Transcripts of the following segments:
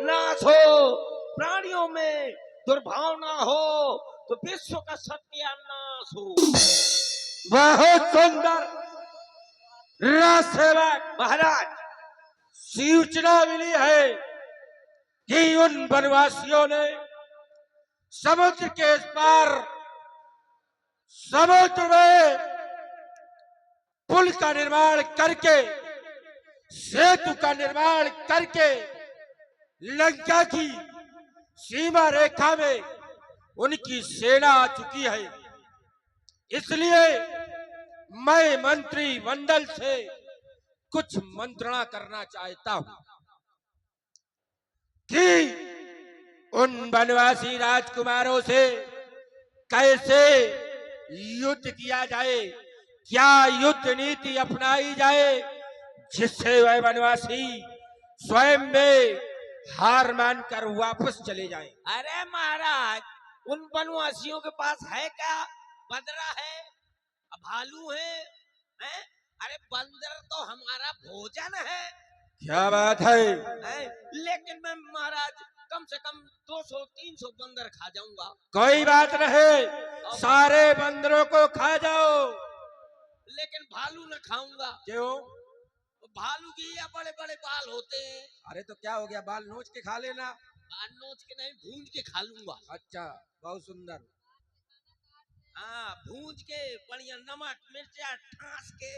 नाश हो, प्राणियों में दुर्भावना हो, तो विश्व का सत्यानाश हो। बहुत सुंदर राजसेवक महाराज, सूचना मिली है कि उन वनवासियों ने समुद्र के इस पार समुद्र में पुल का निर्माण करके, सेतु का निर्माण करके लंका की सीमा रेखा में उनकी सेना आ चुकी है। इसलिए मैं मंत्री मंडल से कुछ मंत्रणा करना चाहता हूं कि उन वनवासी राजकुमारों से कैसे युद्ध किया जाए, क्या युद्ध नीति अपनाई जाए जिससे वह वनवासी स्वयं में हार मानकर वापस चले जाएं। अरे महाराज, उन वनवासियों के पास है क्या? बंदरा है, भालू है? अरे बंदर तो हमारा भोजन है। क्या बात है? लेकिन मैं महाराज कम से कम 200-300 बंदर खा जाऊंगा। कोई बात नहीं, सारे बंदरों को खा जाओ। लेकिन भालू न खाऊंगा। क्यों? भालू की या बड़े बड़े बाल होते हैं। अरे तो क्या हो गया, बाल नोच के खा लेना। बाल नोच के नहीं, भूंज के खा लूंगा। अच्छा, बहुत सुंदर। हाँ, भूंज के बढ़िया नमक मिर्चा ठास के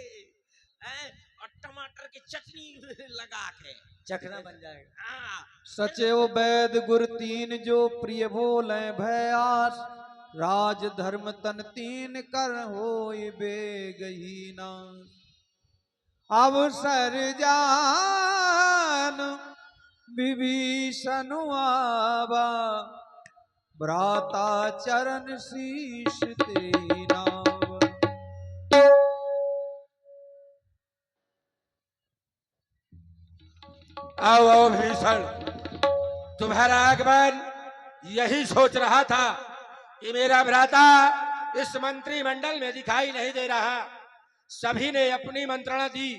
और टमाटर की चटनी लगा के चखना बन जाएगा। हाँ। सचेव वैद गुर तीन जो प्रिय बोले भयास, राज धर्म तन तीन कर होय बेगही नाश। अवसर जान विभीषण आवा, भ्राता चरण शीश ते नावा। आओ आओ भीषण, तुम्हारा आगमन यही सोच रहा था कि मेरा भ्राता इस मंत्रिमंडल में दिखाई नहीं दे रहा। सभी ने अपनी मंत्रणा दी,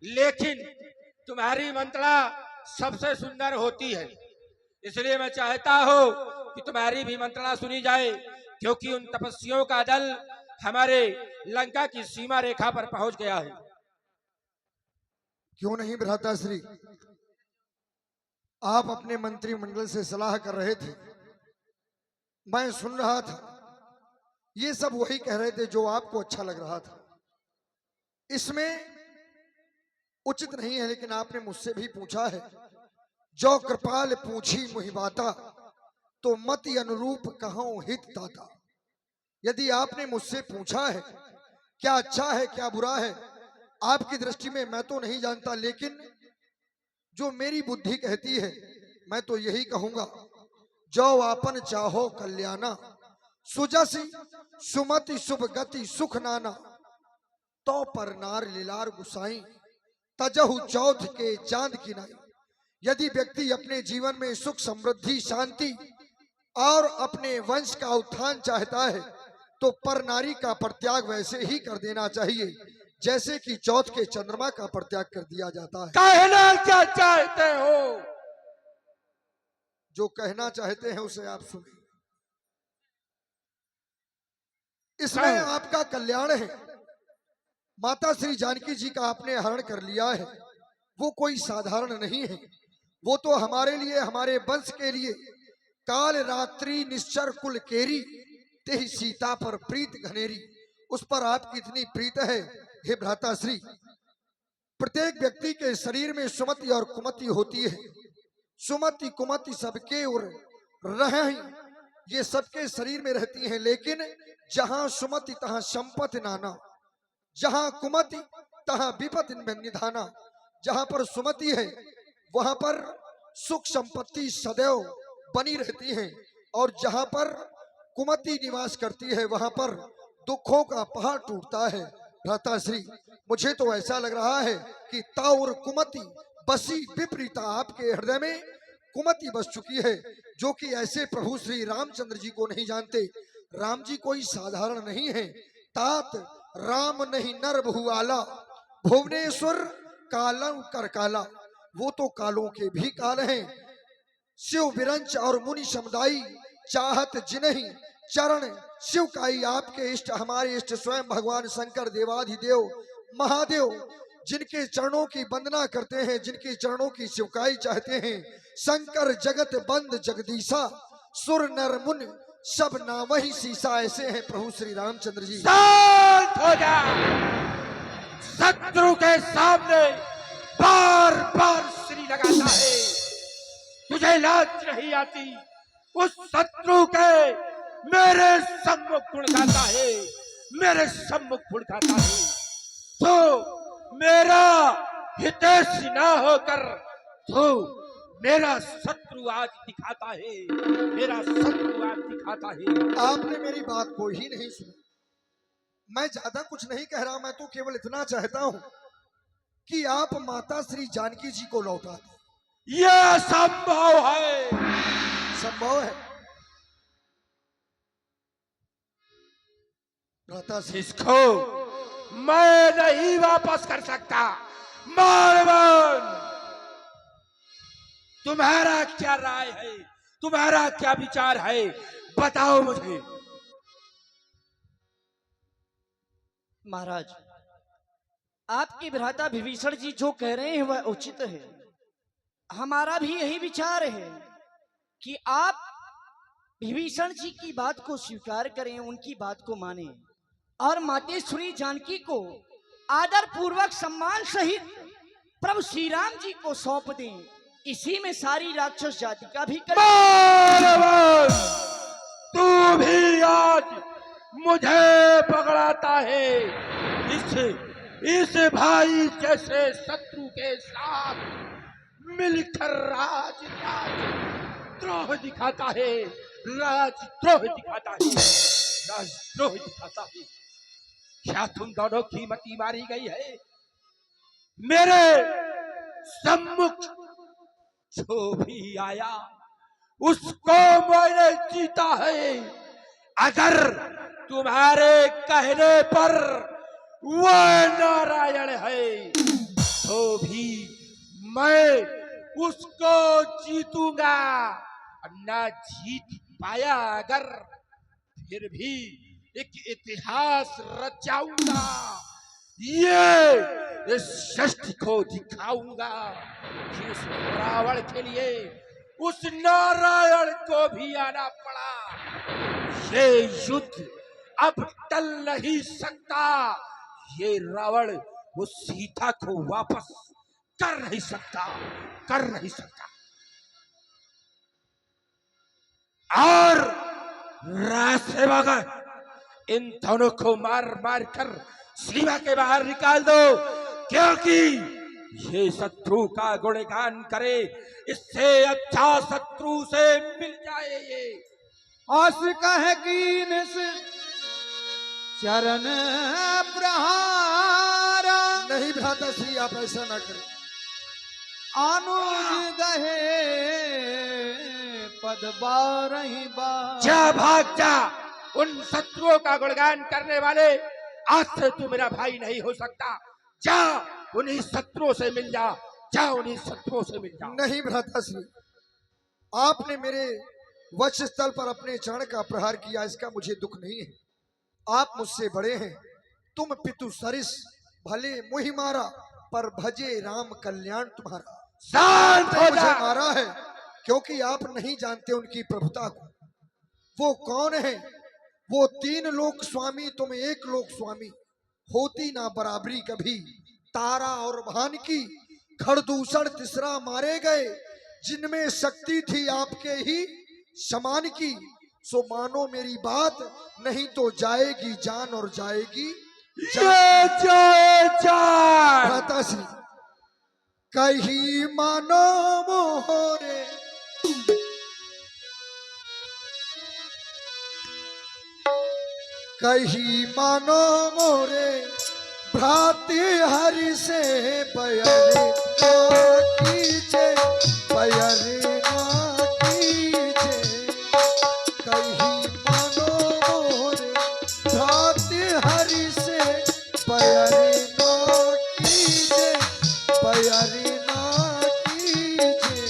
लेकिन तुम्हारी मंत्रणा सबसे सुंदर होती है। इसलिए मैं चाहता हूं कि तुम्हारी भी मंत्रणा सुनी जाए, क्योंकि उन तपस्वियों का दल हमारे लंका की सीमा रेखा पर पहुंच गया है। क्यों नहीं भ्राताश्री, आप अपने मंत्रिमंडल से सलाह कर रहे थे, मैं सुन रहा था। ये सब वही कह रहे थे जो आपको अच्छा लग रहा था। इसमें उचित नहीं है, लेकिन आपने मुझसे भी पूछा है। जो कृपाल पूछी मुहि बाता, तो मति अनुरूप कहूं हित दाता। यदि आपने मुझसे पूछा है क्या अच्छा है क्या बुरा है आपकी दृष्टि में, मैं तो नहीं जानता, लेकिन जो मेरी बुद्धि कहती है मैं तो यही कहूंगा, जो आपन चाहो कल्याणा, सुजसी सुमति शुभ गति सुख नाना, तो पर नार लीलार गुसाई, तजहु चौथ के चांद की नाई। यदि व्यक्ति अपने जीवन में सुख समृद्धि शांति और अपने वंश का उत्थान चाहता है, तो पर नारी का परित्याग वैसे ही कर देना चाहिए जैसे कि चौथ के चंद्रमा का परित्याग कर दिया जाता है। कहना क्या चाहते हो? जो कहना चाहते हैं उसे आप सुनिए। इसमें आपका कल्याण है। माता श्री जानकी जी का आपने हरण कर लिया है, वो कोई साधारण नहीं है। वो तो हमारे लिए, हमारे वंश के लिए काल रात्रि निश्चर कुल केरी, तेहि सीता पर प्रीत घनेरी। उस पर आपकी इतनी प्रीत है हे भ्राताश्री। प्रत्येक व्यक्ति के शरीर में सुमति और कुमति होती है। सुमति कुमति सबके और रहे, ये सबके शरीर में रहती हैं, लेकिन जहां सुमति तहां संपत्ति नाना, जहां कुमति तहां विपत्ति निधाना। जहां पर सुमति है वहां पर सुख संपत्ति सदैव बनी रहती है, और जहां पर कुमति निवास करती है वहां पर दुखों का पहाड़ टूटता है। भ्राताश्री, मुझे तो ऐसा लग रहा है कि ताउर कुमति बसी विपरीता, आपके हृदय में कुमति बस चुकी है, जो कि ऐसे प्रभु श्री रामचंद्र जी को नहीं जानते। राम जी कोई साधारण नहीं है। तात राम नहीं नर बहुआला, भुवनेश्वर कालम कर काला। वो तो कालों के भी काल हैं। शिव विरंच और मुनि समुदाय चाहत जिन्हीं चरण शिव काई। आपके इष्ट हमारे इष्ट स्वयं भगवान शंकर देवाधिदेव महादेव जिनके चरणों की वंदना करते हैं, जिनके चरणों की शिवकाई चाहते हैं। शंकर जगत बंद जगदीशा, सुर नर मुन सब नाम ही सीसा। ऐसे हैं प्रभु श्री रामचंद्र जी। शांत हो जा। शत्रु के सामने बार बार श्री लगाता है, तुझे लाज नहीं आती। उस शत्रु के मेरे सम्मुख गुण गाता है, मेरे सम्मुख गुण गाता है। तो मेरा हितैषी ना होकर तो मेरा शत्रु आज दिखाता है, मेरा शत्रु आज दिखाता है। आपने मेरी बात को ही नहीं सुना। मैं ज्यादा कुछ नहीं कह रहा, मैं तो केवल इतना चाहता हूं कि आप माता श्री जानकी जी को लौटा दें। यह संभव है, संभव है माता श्री। इसको मैं नहीं वापस कर सकता। मारवन, तुम्हारा क्या राय है, तुम्हारा क्या विचार है, बताओ मुझे। महाराज, आपके भ्राता विभीषण जी जो कह रहे हैं वह उचित है। हमारा भी यही विचार है कि आप विभीषण जी की बात को स्वीकार करें, उनकी बात को माने और मातेश्वरी जानकी को आदर पूर्वक सम्मान सहित प्रभु श्री राम जी को सौंप दें। इसी में सारी राक्षस जाति का भी तू भी आज मुझे पकड़ाता है। इस भाई जैसे शत्रु के साथ मिलकर राजद्रोह दिखाता है, राजद्रोह दिखाता है, राजद्रोह दिखाता है। क्या तुम दोनों की मति मारी गई है? मेरे सम्मुख जो भी आया उसको मैंने जीता है। अगर तुम्हारे कहने पर वह नारायण है तो भी मैं उसको जीतूंगा। ना जीत पाया अगर, फिर भी एक इतिहास रचाऊंगा। ये इस षष्ठ को दिखाऊंगा कि उस रावण के लिए उस नारायण को भी आना पड़ा। ये युद्ध अब टल नहीं सकता। ये रावण उस सीता को वापस कर नहीं सकता, कर नहीं सकता। और रास्ते मगर इन दोनों को मार मार कर सीमा के बाहर निकाल दो, क्योंकि ये शत्रु का गुणगान करे, इससे अच्छा शत्रु से मिल जाए। ये आश्रिका है कीन से चरण प्रहारा। नहीं भ्राता श्री, आप ऐसा ना करें। अनुज गहे पद बारही बार। जा, भाग जा। उन शत्रुओं का गुणगान करने वाले आज से तू मेरा भाई नहीं हो सकता। जा, उन्हीं शत्रुओं से मिल जा, जा उन्हीं शत्रुओं से मिल जा। नहीं भ्राता श्री, आपने मेरे वक्षस्थल पर अपने चरण का प्रहार किया, इसका मुझे दुख नहीं है। आप मुझसे बड़े हैं, तुम पितु सरिस, भले मुहि मारा पर भजे राम कल्याण तुम्हारा। शांत हो मुझे जा। मारा है क्योंकि आप नहीं जानते उनकी प्रभुता को। वो कौन है? वो तीन लोक स्वामी, तुम एक लोक स्वामी। होती ना बराबरी कभी तारा और भान की, खरदूषण तीसरा मारे गए, जिनमें शक्ति थी आपके ही समान की। सो मानो मेरी बात, नहीं तो जाएगी जान और जाएगी जान। भ्राता श्री, कहीं मानो मोहरे कहीं मानो मोरे भ्राति हरि से पयर ना कीजे, पयर ना कीजे। कहीं मानो मोरे भ्राति हरि से पयर ना कीजे, पयर ना कीजे।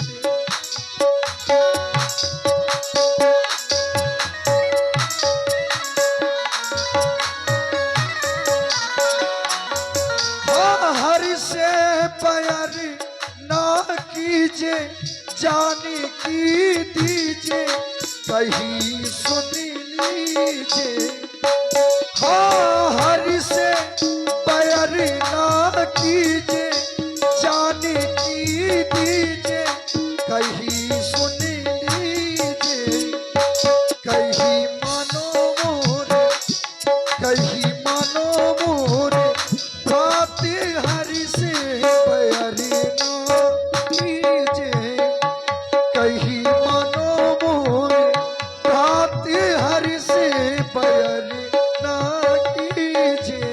लीजिए जाने की दीजिए कहीं सुन लीजिए। हाँ हरि से बैर ना कीजिए जाने की दीजिए कहीं सुन लीजिए। कहीं मानो मोरे कहीं मानो मोरे बात हरि से बैर ना कीजिए। कहीं मानो मोरे बात हरि से बैर ना कीजिए।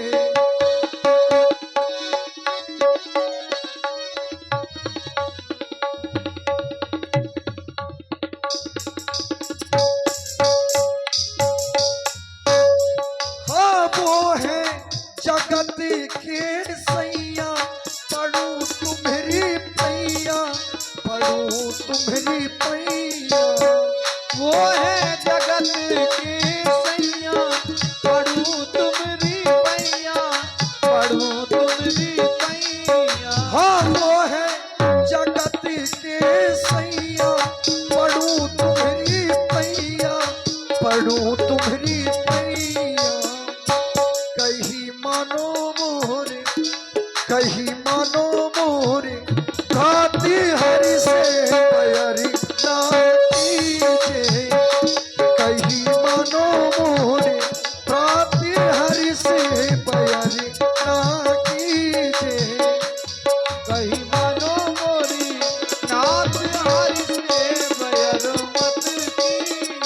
हाँ वो है जगत के सैया पढ़ू तुम्हारी पैया पढ़ू तुम्हारी पैया। वो है जगत के सैया पढ़ू तुम्हारी पैया पढ़ू तुम्हारी पैया। हाँ वो है जगत के सैया पढ़ू तुम्हारी पैया पढ़ू तुम्हारी पैया। कहीं मानो मोरे कहीं मानो मोरे खाती हरि से बैर ना कीजिए। कहीं मानो मोरे खाती हरि से बैर ना कीजिए। कहीं मानो मोरी नाथ हरि से बैर मत कीजिए।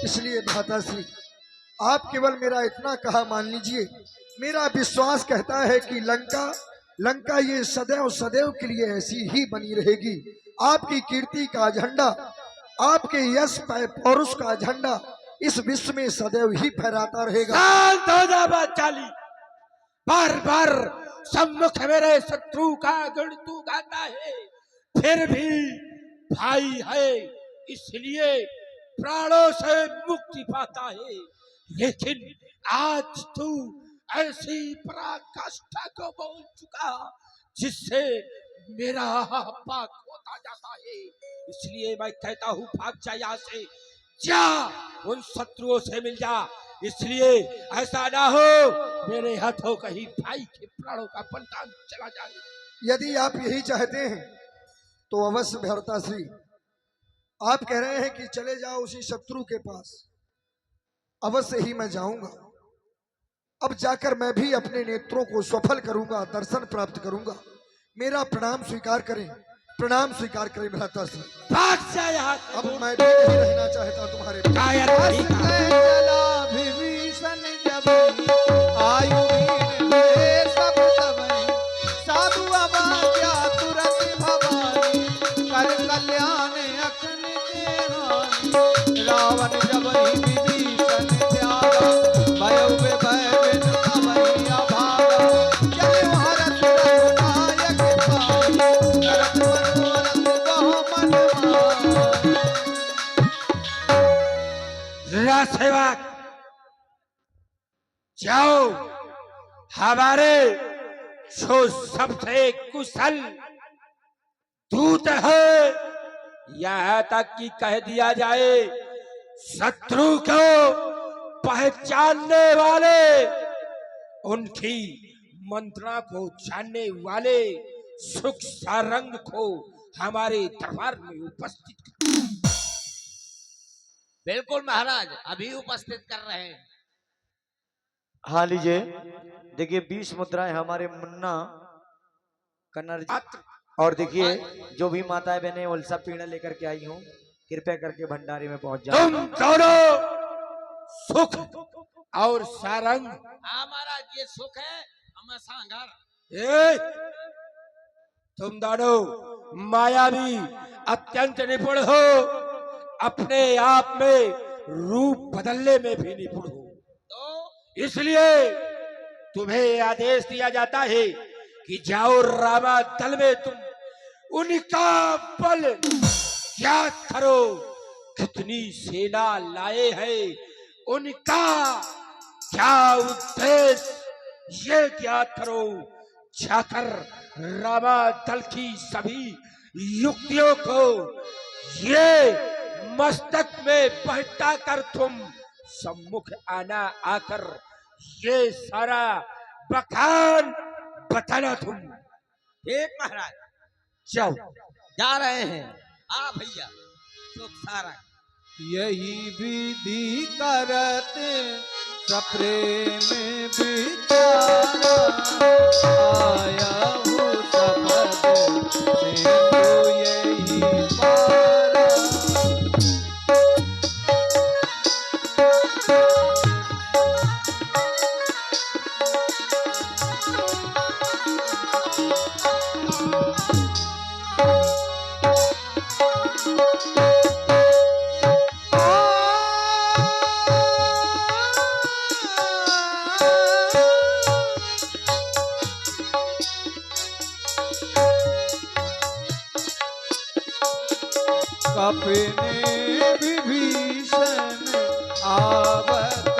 इसलिए भ्राताश्री आप केवल मेरा इतना कहा मान लीजिए। मेरा विश्वास कहता है कि लंका ये सदैव सदैव के लिए ऐसी ही बनी रहेगी। आपकी कीर्ति का झंडा आपके यश पौरुष का झंडा इस विश्व में सदैव ही फहराता रहेगा। शांत हो जा बच्चाली। बार बार सम्मुख मेरे शत्रु का गुण तू गाता है, फिर भी भाई है इसलिए प्राणों से मुक्ति पाता है। लेकिन आज तू ऐसी पराकाष्ठा को बोल चुका जिससे मेरा पाप होता जाता है। इसलिए मैं कहता हूँ भाग जा यहाँ से, जा उन शत्रुओं से मिल जा। इसलिए ऐसा ना हो मेरे हाथों कहीं भाई के प्राणों का बलिदान चला जाए। यदि आप यही चाहते हैं तो अवश्य भ्राताश्री आप कह रहे हैं कि चले जाओ उसी शत्रु के पास, अवश्य ही मैं जाऊंगा। अब जाकर मैं भी अपने नेत्रों को सफल करूंगा, दर्शन प्राप्त करूंगा। मेरा प्रणाम स्वीकार करें भ्राताश्री। भाग जा यहाँ से। अब मैं भी नहीं रहना चाहता तुम्हारे पास। कायर नहीं का। चला विभीषण जब आयु में सब तबई साधु अवाज्ञा तुरंत भवानी कर कल्याण अखन के हानि। रावण जब ही विभीषण त्यागा भयो भय बिनु तबई अभागा। जय हरत रघुनायक पाई करत मनोरथ बहु मन माई। सेवक जाओ, हमारे जो सबसे कुशल दूत है यहाँ तक कि कह दिया जाए शत्रु को पहचानने वाले, उनकी मंत्रणा को जानने वाले सुख सारंग को हमारे दरबार में उपस्थित कर। बिल्कुल महाराज, अभी उपस्थित कर रहे हैं। हाँ लीजिए, देखिए 20 मुद्राएं हमारे मुन्ना कन्नड़ जी। और देखिए जो भी माताएं बहने उल्सा पीड़ा लेकर के आई हूँ, कृपया करके भंडारे में पहुंच जाओ। तुम दोनों सुख और सारंग, हाँ महाराज, ये सुख है हमें सांगर। ए, तुम दोनों मायावी अत्यंत निपुण हो, अपने आप में रूप बदलने में भी निपुण हो। तो इसलिए तुम्हें आदेश दिया जाता है कि जाओ रामा दल में तुम उनका बल ज्ञात करो। कितनी सेना लाए हैं उनका क्या उद्देश्य ये ज्ञात करो। जाकर रामा दल की सभी युक्तियों को ये मस्तक में बहटा कर तुम सम्मुख आना, आकर ये सारा बखान बताना तुम। ठीक महाराज, जाओ। जा रहे हैं। आ भैया सुख सारा। यही विधि करत सप्रेम विचारा, आया हूँ शपथ से तो यही पारा। कपिने विभीषण आवत